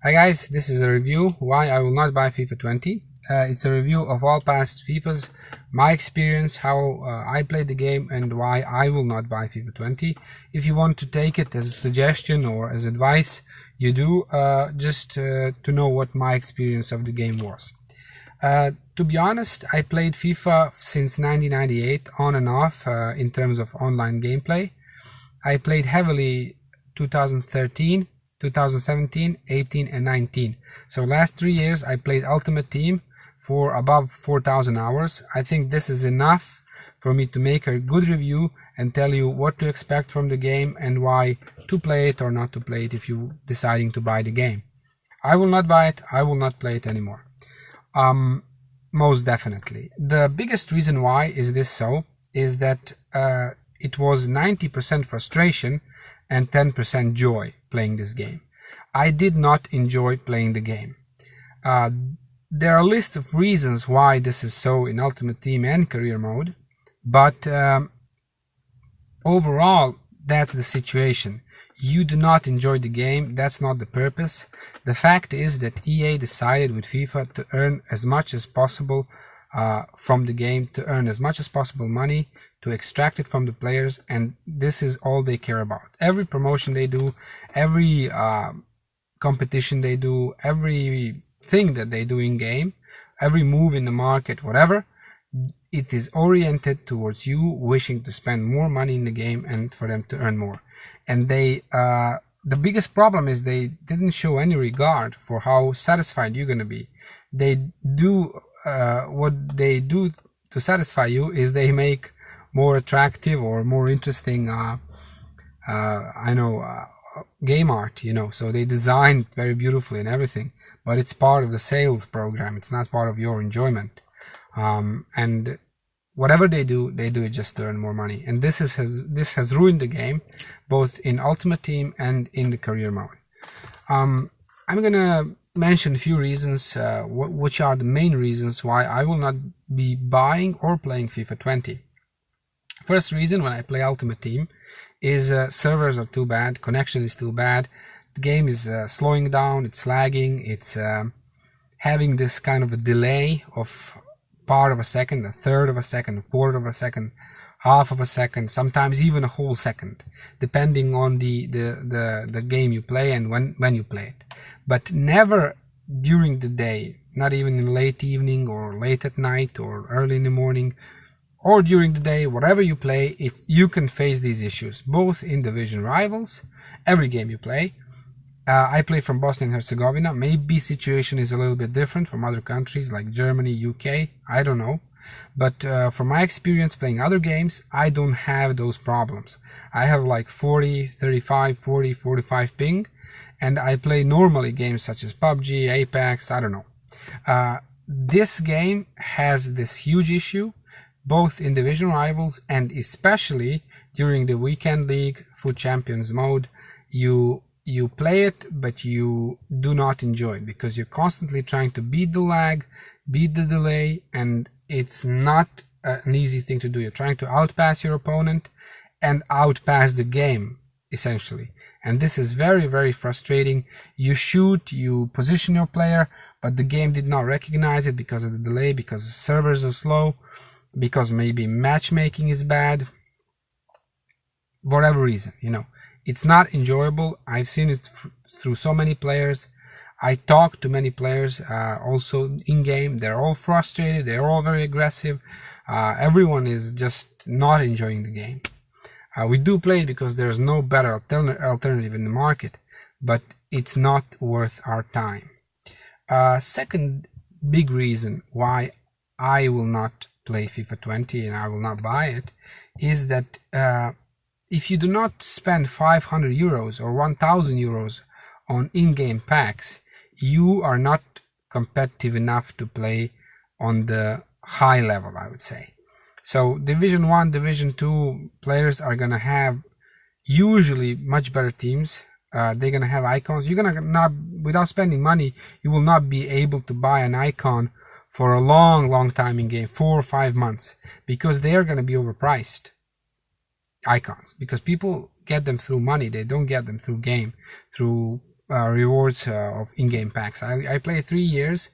Hi guys, this is a review why I will not buy FIFA 20. It's a review of all past FIFAs, my experience, how I played the game, and why I will not buy FIFA 20. If you want to take it as a suggestion or as advice, you do, just to know what my experience of the game was. To be honest, I played FIFA since 1998 on and off in terms of online gameplay. I played heavily 2013, 2017, 18 and 19. So last 3 years I played Ultimate Team for above 4,000 hours. I think this is enough for me to make a good review and tell you what to expect from the game and why to play it or not to play it if you're deciding to buy the game. I will not buy it, I will not play it anymore. Most definitely. The biggest reason why is that it was 90% frustration and 10% joy playing this game. I did not enjoy playing the game. There are a list of reasons why this is so in Ultimate Team and Career Mode, but overall that's the situation. You do not enjoy the game, that's not the purpose. The fact is that EA decided with FIFA to earn as much as possible from the game, to earn as much as possible money, to extract it from the players, and this is all they care about. Every promotion they do, every competition they do, everything that they do in game, every move in the market, whatever, it is oriented towards you wishing to spend more money in the game and for them to earn more. And they the biggest problem is they didn't show any regard for how satisfied you're gonna be. They do what they do to satisfy you is they make more attractive or more interesting game art, so they design very beautifully and everything, but it's part of the sales program, it's not part of your enjoyment. And whatever they do it just to earn more money, and this has ruined the game both in Ultimate Team and in the career mode. I'm gonna mention a few reasons, which are the main reasons why I will not be buying or playing FIFA 20. First reason, when I play Ultimate Team, is servers are too bad, connection is too bad, the game is slowing down, it's lagging, it's having this kind of a delay of part of a second, a third of a second, a quarter of a second, half of a second, sometimes even a whole second, depending on the game you play and when you play it. But never during the day, not even in late evening or late at night or early in the morning, or during the day, whatever you play, you can face these issues, both in division rivals, every game you play. I play from Bosnia and Herzegovina. Maybe situation is a little bit different from other countries like Germany, UK, I don't know. But from my experience playing other games, I don't have those problems. I have like 40, 35, 40, 45 ping, and I play normally games such as PUBG, Apex, I don't know. This game has this huge issue, both in division rivals and especially during the weekend league foot champions mode. You play it, but you do not enjoy it because you're constantly trying to beat the lag, beat the delay, and it's not an easy thing to do. You're trying to outpass your opponent and outpass the game, essentially. And this is very, very frustrating. You shoot, you position your player, but the game did not recognize it because of the delay, because the servers are slow, because maybe matchmaking is bad, whatever reason, it's not enjoyable. I've seen it through so many players. I talk to many players also in game. They're all frustrated, they're all very aggressive. Everyone is just not enjoying the game. We do play it because there's no better alternative in the market, but it's not worth our time. Second big reason why I will not play FIFA 20 and I will not buy it is that if you do not spend 500 euros or 1000 euros on in-game packs, you are not competitive enough to play on the high level, I would say. So Division 1, Division 2 players are gonna have usually much better teams. They're gonna have icons. You're gonna not, without spending money, you will not be able to buy an icon for a long time in game, 4 or 5 months, because they are going to be overpriced icons, because people get them through money, they don't get them through game, through rewards of in-game packs. I played 3 years,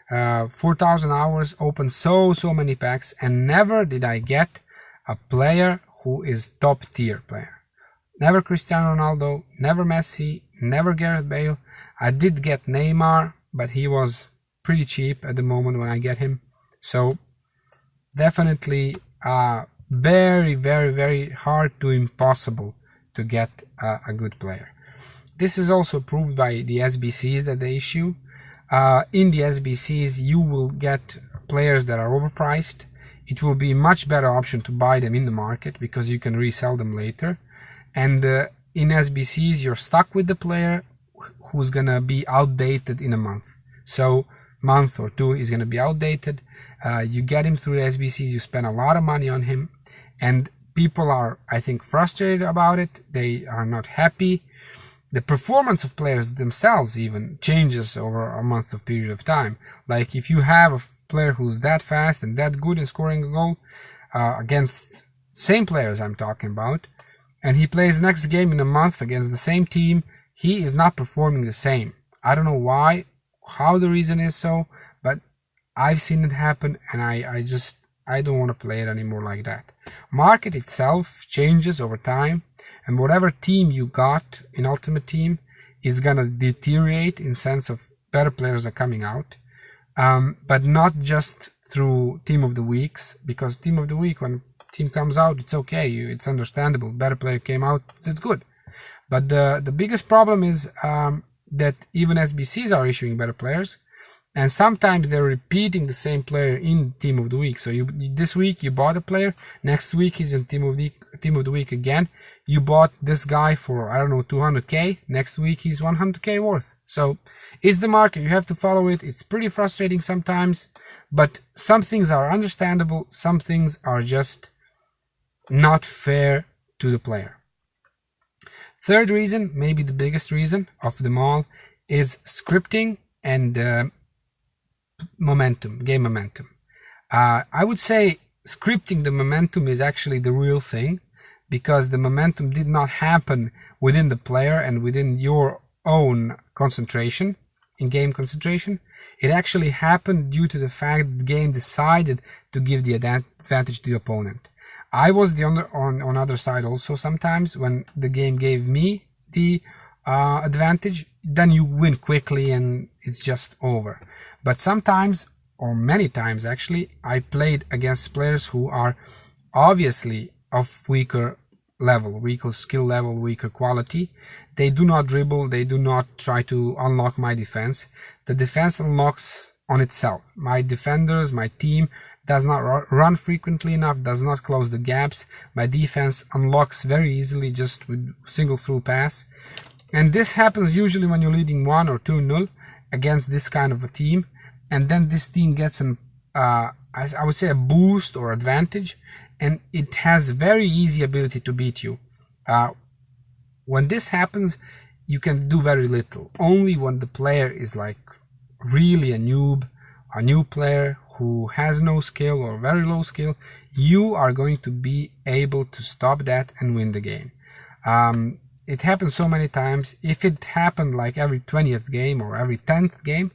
4,000 hours, opened so many packs, and never did I get a player who is top tier player. Never Cristiano Ronaldo, never Messi, never Gareth Bale. I did get Neymar, but he was pretty cheap at the moment when I get him. So definitely very hard to impossible to get a good player. This is also proved by the SBCs that they issue. In the SBCs, you will get players that are overpriced. It will be a much better option to buy them in the market because you can resell them later. And in SBCs, you're stuck with the player who's gonna be outdated in a month. So month or two is gonna be outdated. You get him through the SBCs, you spend a lot of money on him, and people are, I think, frustrated about it. They are not happy. The performance of players themselves even changes over a month of period of time. Like if you have a player who's that fast and that good in scoring a goal against same players I'm talking about, and he plays next game in a month against the same team, he is not performing the same. I don't know why, how the reason is so, but I've seen it happen, and I don't want to play it anymore like that. Market itself changes over time, and whatever team you got in Ultimate Team is gonna deteriorate in sense of better players are coming out, but not just through Team of the Weeks, because Team of the Week, when team comes out, it's okay, it's understandable, better player came out, it's good. But the biggest problem is that even SBCs are issuing better players, and sometimes they're repeating the same player in Team of the Week. So this week you bought a player, next week he's in Team of the Week again. You bought this guy for, I don't know, 200k, next week he's 100k worth. So it's the market, you have to follow it. It's pretty frustrating sometimes, but some things are understandable, some things are just not fair to the player. Third reason, maybe the biggest reason of them all, is scripting and momentum, game momentum. I would say scripting the momentum is actually the real thing, because the momentum did not happen within the player and within your own concentration, in-game concentration. It actually happened due to the fact that the game decided to give the advantage to the opponent. I was on other side also sometimes when the game gave me the advantage, then you win quickly and it's just over. But sometimes, or many times actually, I played against players who are obviously of weaker level, weaker skill level, weaker quality. They do not dribble, they do not try to unlock my defense. The defense unlocks on itself. My defenders, my team does not run frequently enough, does not close the gaps. My defense unlocks very easily just with single through pass. And this happens usually when you're leading 1 or 2-0 against this kind of a team. And then this team gets I would say a boost or advantage, and it has very easy ability to beat you. When this happens, you can do very little. Only when the player is like really a noob, a new player who has no skill or very low skill, you are going to be able to stop that and win the game. It happens so many times. If it happened like every 20th game or every 10th game,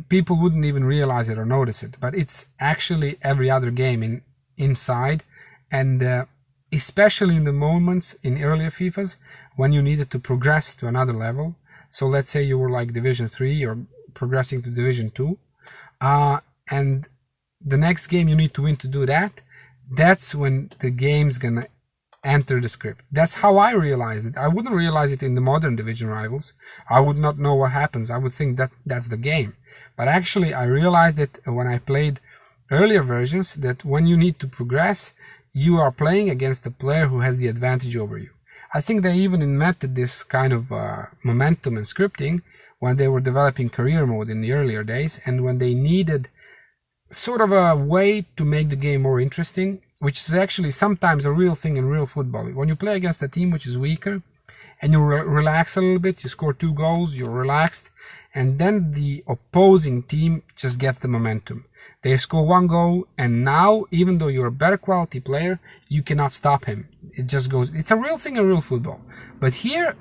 people wouldn't even realize it or notice it. But it's actually every other game inside, and especially in the moments in earlier FIFAs when you needed to progress to another level. So let's say you were like Division 3 or progressing to Division 2. And the next game you need to win to do that. That's when the game's gonna enter the script. That's how I realized it. I wouldn't realize it in the modern division rivals. I would not know what happens. I would think that that's the game. But actually I realized it when I played earlier versions, that when you need to progress, you are playing against a player who has the advantage over you. I think they even invented this kind of momentum and scripting when they were developing career mode in the earlier days, and when they needed sort of a way to make the game more interesting, which is actually sometimes a real thing in real football. When you play against a team which is weaker and you relax a little bit, you score 2 goals, you're relaxed, and then the opposing team just gets the momentum. They score 1 goal, and now, even though you're a better quality player, you cannot stop him. It just goes. It's a real thing in real football. But here,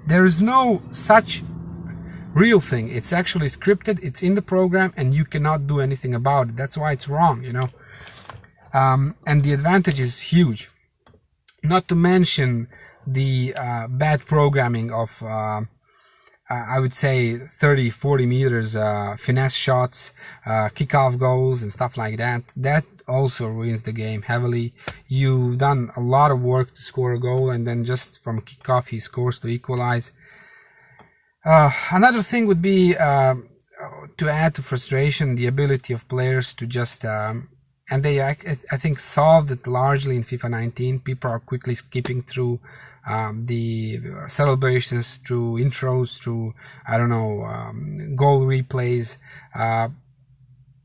There is no such real thing. It's actually scripted, it's in the program, and you cannot do anything about it. That's why it's wrong, you know. And the advantage is huge. Not to mention the bad programming of I would say 30-40 meters finesse shots, kickoff goals and stuff like that. That also ruins the game heavily. You've done a lot of work to score a goal, and then just from kickoff he scores to equalize. Another thing would be to add to frustration, the ability of players to just and they, I think, solved it largely in FIFA 19. People are quickly skipping through the celebrations, through intros, through, I don't know, goal replays.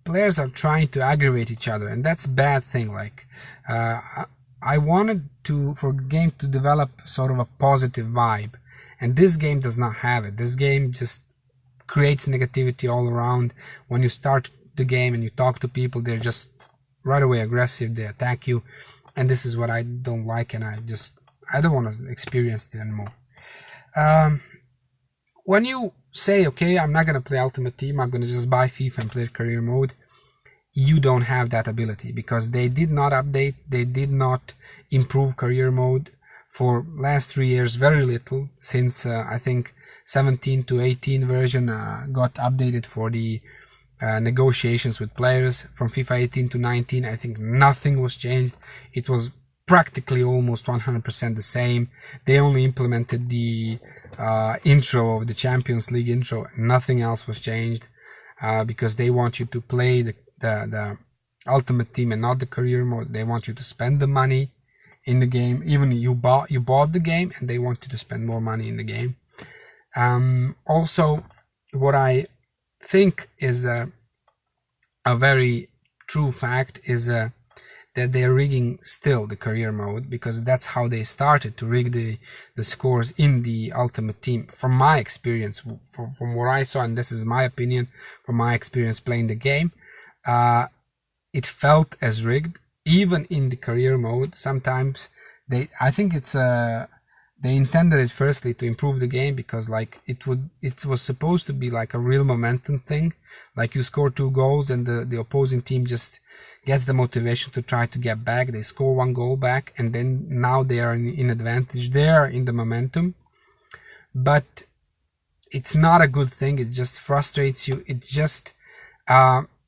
Players are trying to aggravate each other, and that's a bad thing. Like, I wanted for game to develop sort of a positive vibe, and this game does not have it. This game just creates negativity all around. When you start the game and you talk to people, they're just right away aggressive, they attack you, and this is what I don't like, and I don't want to experience it anymore. When you say, okay, I'm not going to play Ultimate Team, I'm going to just buy FIFA and play career mode, you don't have that ability, because they did not update, they did not improve career mode for last 3 years, very little, since I think 17 to 18 version got updated for the negotiations with players. From FIFA 18 to 19, I think nothing was changed. It was practically almost 100% the same. They only implemented the intro of the Champions League intro. Nothing else was changed because they want you to play the Ultimate Team and not the career mode. They want you to spend the money in the game. Even you bought the game, and they want you to spend more money in the game. Also, what I think is a very true fact is that they're rigging still the career mode, because that's how they started to rig the scores in the Ultimate Team. From my experience, from what I saw, and this is my opinion from my experience playing the game, it felt as rigged even in the career mode. Sometimes I think it's they intended it firstly to improve the game, because like it was supposed to be like a real momentum thing. Like you score 2 goals and the opposing team just gets the motivation to try to get back. They score 1 goal back, and then now they are in advantage. They are in the momentum, but it's not a good thing. It just frustrates you. It just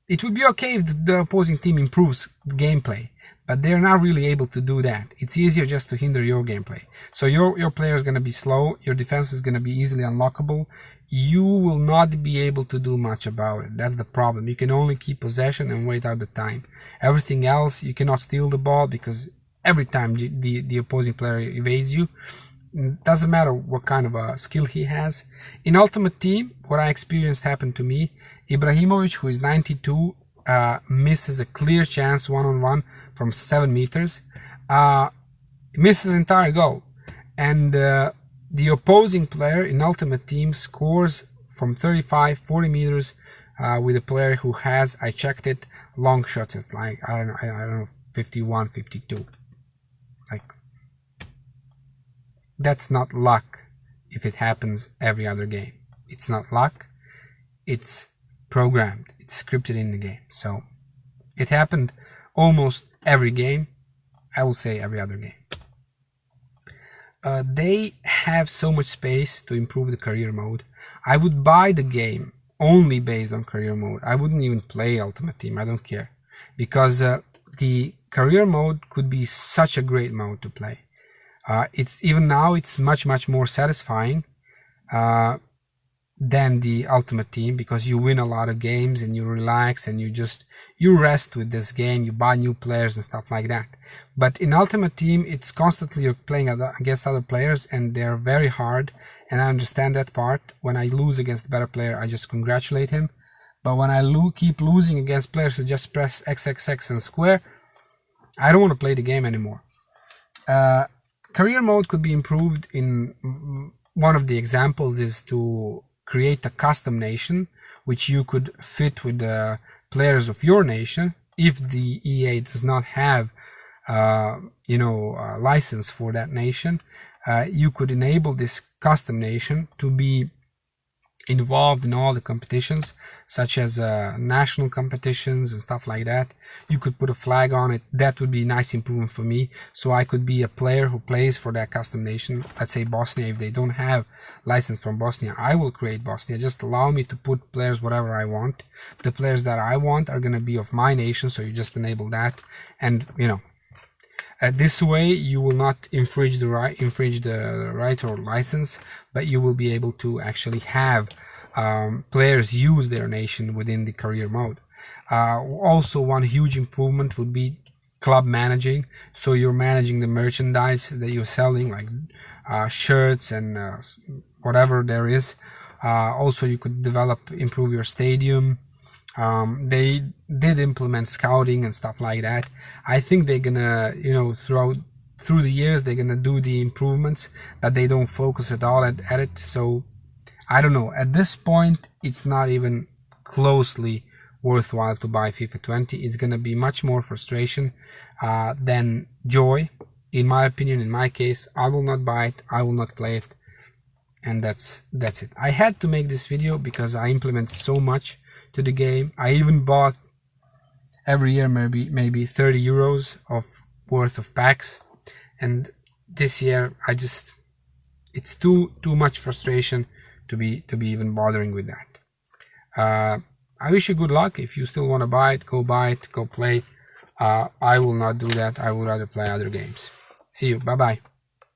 it would be okay if the opposing team improves gameplay, but they're not really able to do that. It's easier just to hinder your gameplay. So your player is going to be slow, your defense is going to be easily unlockable. You will not be able to do much about it. That's the problem. You can only keep possession and wait out the time. Everything else, you cannot steal the ball, because every time the opposing player evades you, doesn't matter what kind of a skill he has. In Ultimate Team, what I experienced happened to me. Ibrahimovic, who is 92, misses a clear chance one-on-one from 7 meters, misses entire goal, and the opposing player in Ultimate Team scores from 35-40 meters with a player who has, I checked it, long shots at like I don't know 51, 52. Like, that's not luck if it happens every other game. It's not luck, it's programmed, it's scripted in the game. So it happened almost every game, I will say every other game. They have so much space to improve the career mode. I would buy the game only based on career mode. I wouldn't even play Ultimate Team, I don't care, because the career mode could be such a great mode to play. It's even now it's much more satisfying than the Ultimate Team, because you win a lot of games and you relax and you rest with this game, you buy new players and stuff like that. But in Ultimate Team, it's constantly you're playing against other players, and they're very hard, and I understand that part. When I lose against a better player, I just congratulate him. But when I keep losing against players who just press XXX and square, I don't want to play the game anymore. Career mode could be improved. In one of the examples is to create a custom nation, which you could fit with the players of your nation. If the EA does not have license for that nation, you could enable this custom nation to be involved in all the competitions, such as national competitions and stuff like that. You could put a flag on it. That would be a nice improvement for me, so I could be a player who plays for that custom nation. Let's say Bosnia, if they don't have license from Bosnia, I will create Bosnia. Just allow me to put players whatever I want. The players that I want are going to be of my nation, so you just enable that, and you know, this way you will not infringe the right or license, but you will be able to actually have players use their nation within the career mode. Also, one huge improvement would be club managing. So you're managing the merchandise that you're selling, like shirts and whatever there is. Also, you could improve your stadium. They did implement scouting and stuff like that. I think they're gonna, you know, through the years, they're gonna do the improvements, but they don't focus at all at it. So I don't know. At this point, it's not even closely worthwhile to buy FIFA 20. It's gonna be much more frustration than joy, in my opinion. In my case, I will not buy it. I will not play it, and that's it. I had to make this video because I implement so much to the game. I even bought every year maybe 30 euros worth of packs, and this year it's too much frustration to be even bothering with that. I wish you good luck. If you still want to buy it, go play. I will not do that. I would rather play other games. See you. Bye bye.